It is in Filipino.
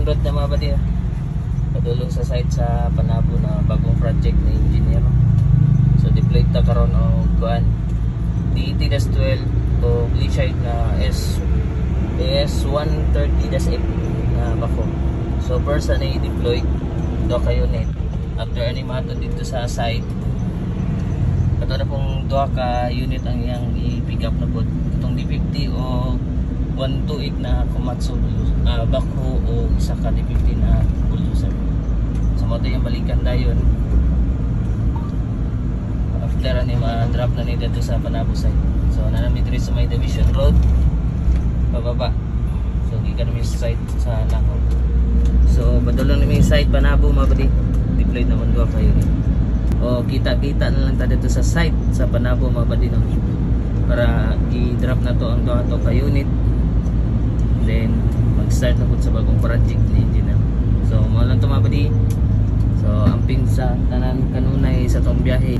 road na mga buddy. Padulong sa site sa Panabo na bagong project na engineer. So deployed ta karon og kuan DET-12 o Glishite na S130-8 na bako. So first na i-deploy do kayo net. After ani mato dito sa site, kato na pong 2 ka unit ang iyang i-pick up na pod. Itong D50 o 128 na Komatsu backhoe o isa ka D50 na bulldozer. So mo yung balikan dayon. After ani ma-drop na ni dito sa Panabo site. So nanami diri sa may Division Road pababa. So gikan mi sa site sa Langaw. So padulong ni mi site Panabo mabadi. Deployed naman 2 kayo ni. O kita-kita na lang ta dito sa site sa Panabo mabadi no. Para i-drop na to ang 2 ka unit. Then mag-start na po sa bagong project ni engineer. So mo lang to mabadi. So amping sa tanan kanunay sa tong biyahe.